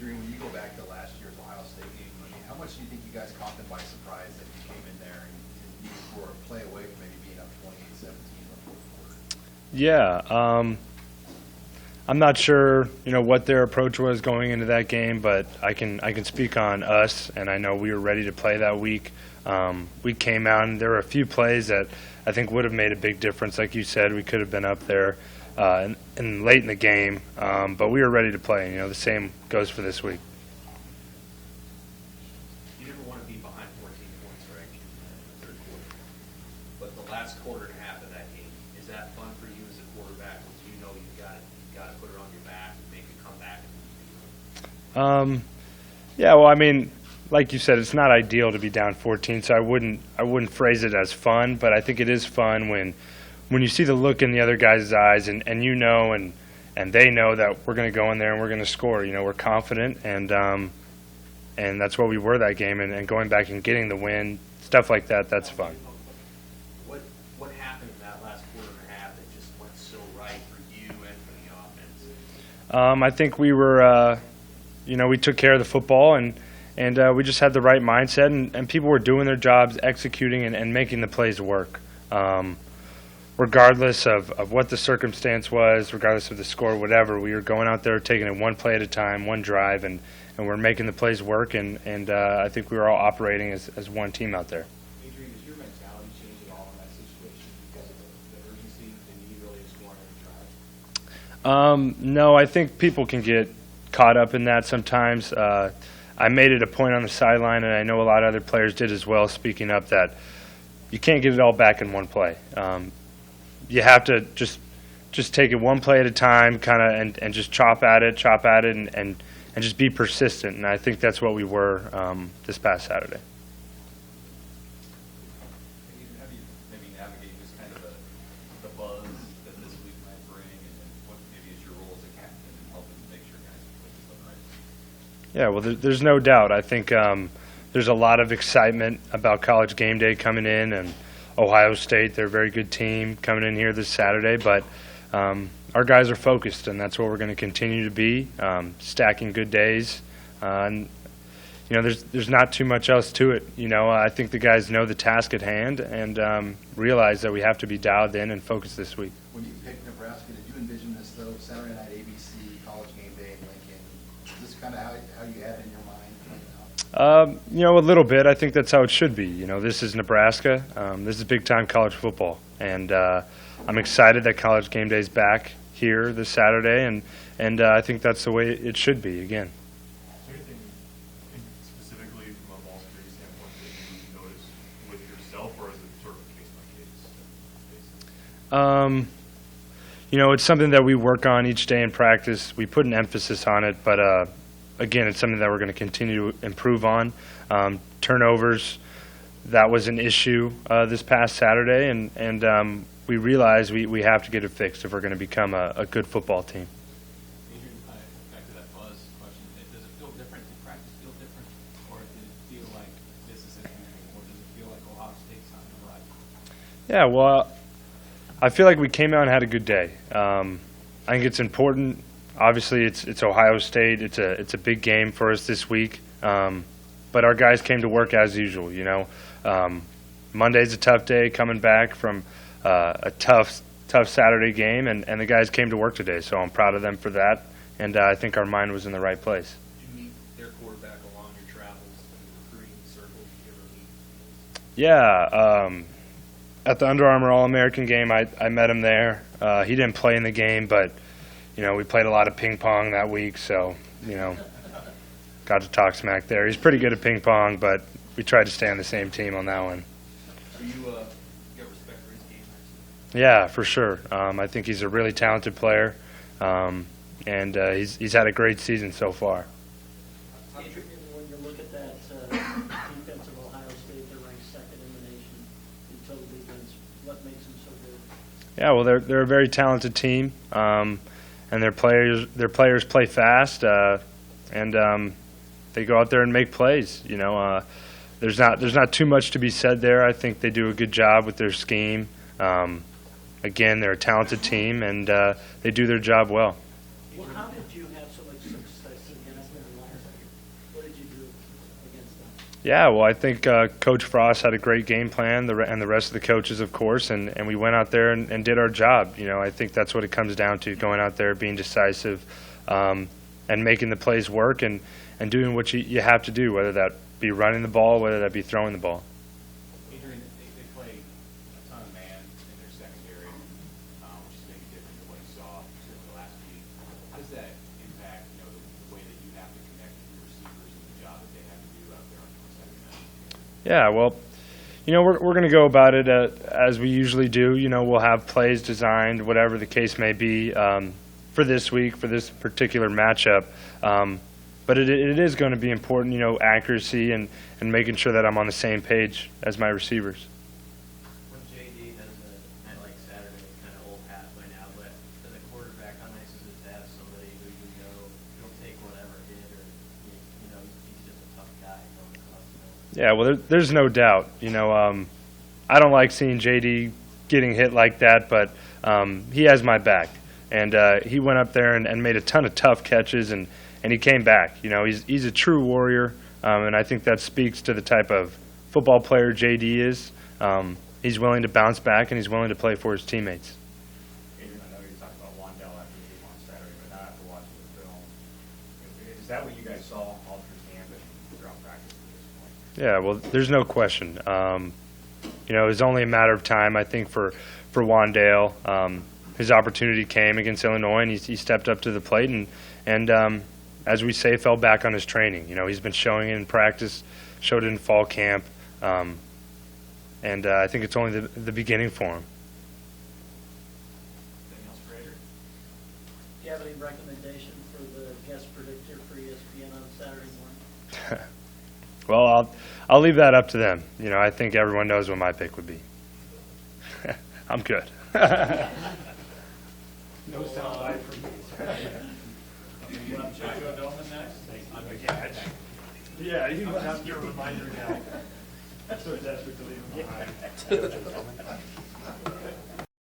Adrian, when you go back to last year's Ohio State game, I mean, how much do you think you guys caught them by surprise that you came in there and you were a play away from maybe being up 28-17 in the fourth quarter? Yeah, I'm not sure, what their approach was going into that game, but I can speak on us, and I know we were ready to play that week. We came out, and there were a few plays that I think would have made a big difference. Like you said, we could have been up there and late in the game, but we were ready to play. The same goes for this week. You never want to be behind 14 points, right, in the third quarter. But the last quarter and a half of that game, is that fun for you as a quarterback? Because you know you've got to put it on your back and make it come back. Yeah, well, I mean, like you said, it's not ideal to be down 14, so I wouldn't phrase it as fun, but I think it is fun when you see the look in the other guy's eyes and and they know that we're going to go in there and we're going to score. We're confident, and that's what we were that game, and going back and getting the win, stuff like that, that's fun. What happened in that last quarter and a half that just went so right for you and for the offense? I think we were, we took care of the football, and we just had the right mindset, and people were doing their jobs, executing and making the plays work. Regardless of what the circumstance was, regardless of the score, whatever, we were going out there taking it one play at a time, one drive, and we're making the plays work, and I think we were all operating as one team out there. Adrian, does your mentality change at all in that situation because of the urgency, the need really to score on every drive? No, I think people can get caught up in that sometimes. I made it a point on the sideline, and I know a lot of other players did as well, speaking up that you can't get it all back in one play. You have to just take it one play at a time, and just chop at it, and just be persistent. And I think that's what we were this past Saturday. How do you maybe navigate just kind of the buzz that this week might bring, and what maybe is your role as a captain in helping make sure guys are focused on the right thing? Yeah, well, there's no doubt. I think there's a lot of excitement about College Game Day coming in, and Ohio State, they're a very good team coming in here this Saturday, but our guys are focused, and that's what we're going to continue to be, stacking good days. And there's not too much else to it. I think the guys know the task at hand and realize that we have to be dialed in and focused this week. When you picked Nebraska, did you envision this, though, Saturday night ABC, College Game Day in Lincoln? Is this kind of how you had it in your mind coming out? A little bit. I think that's how it should be. This is Nebraska. This is big-time college football, and I'm excited that College Game Day is back here this Saturday, and I think that's the way it should be again. Is there anything specifically from a ball security standpoint that you notice with yourself, or is it sort of case by case? It's something that we work on each day in practice. We put an emphasis on it, but again, it's something that we're going to continue to improve on. Turnovers, that was an issue this past Saturday, and we realize we have to get it fixed if we're going to become a good football team. Adrian, back to that buzz question, does it feel different? Did practice feel different? Or did it feel like this is unusual? Or does it feel like Ohio State's on the rise? Yeah, well, I feel like we came out and had a good day. I think it's important. Obviously, it's Ohio State. It's a big game for us this week. But our guys came to work as usual. Monday's a tough day coming back from a tough Saturday game, and the guys came to work today. So I'm proud of them for that, and I think our mind was in the right place. Did you meet their quarterback along your travels in the recruiting circle? Did you ever meet? Yeah, at the Under Armour All-American game, I met him there. He didn't play in the game, but we played a lot of ping pong that week, so got to talk smack there. He's pretty good at ping pong, but we tried to stay on the same team on that one. Are you get respect for his game? Yeah, for sure. I think he's a really talented player, and he's had a great season so far. When you look at that defense of Ohio State, they're ranked second in the nation in total defense. What makes them so good? Yeah, well, they're a very talented team, and their players play fast, and they go out there and make plays. There's not too much to be said there. I think they do a good job with their scheme. Again, they're a talented team, and they do their job well. Well, how did you have so much success against them last Yeah, well, I think Coach Frost had a great game plan, and the rest of the coaches, of course, and we went out there and did our job. You know, I think that's what it comes down to, going out there, being decisive, and making the plays work, and doing what you have to do, whether that be running the ball, whether that be throwing the ball. Adrian, they play a ton of man in their secondary, which is maybe different than what you saw certainly last week. How does that impact, you know, the way that you have to connect with your receivers and the job that they have to do out there on Saturday night? Yeah, well, you know, we're going to go about it as we usually do. You know, we'll have plays designed, whatever the case may be, for this week, for this particular matchup. But it is going to be important, you know, accuracy and making sure that I'm on the same page as my receivers. When JD has a night like Saturday, it's kind of old hat by now, but as a quarterback, how nice is it to have somebody who you know you'll take whatever hit, or you know he's just a tough guy going across the field? Yeah, well, there's no doubt. You know, I don't like seeing JD getting hit like that, but he has my back. And he went up there and made a ton of tough catches, and he came back. You know, he's a true warrior, and I think that speaks to the type of football player JD is. He's willing to bounce back, and he's willing to play for his teammates. Adrian, I know you talked about Wandell after the game on Saturday, but not after watching the film. Is that what you guys saw all through camp and throughout practice at this point? Yeah, well, there's no question. You know, it was only a matter of time, I think, for Wandale. His opportunity came against Illinois, and he stepped up to the plate and as we say, fell back on his training. You know, he's been showing it in practice, showed it in fall camp, and I think it's only the beginning for him. Anything else for Adrian? Do you have any recommendation for the guest predictor for ESPN on Saturday morning? Well, I'll leave that up to them. You know, I think everyone knows what my pick would be. I'm good. No sound bite from me. You want Joshua Dolman next? On the catch. Yeah, you I'm just your reminder now. So desperate to leave him behind.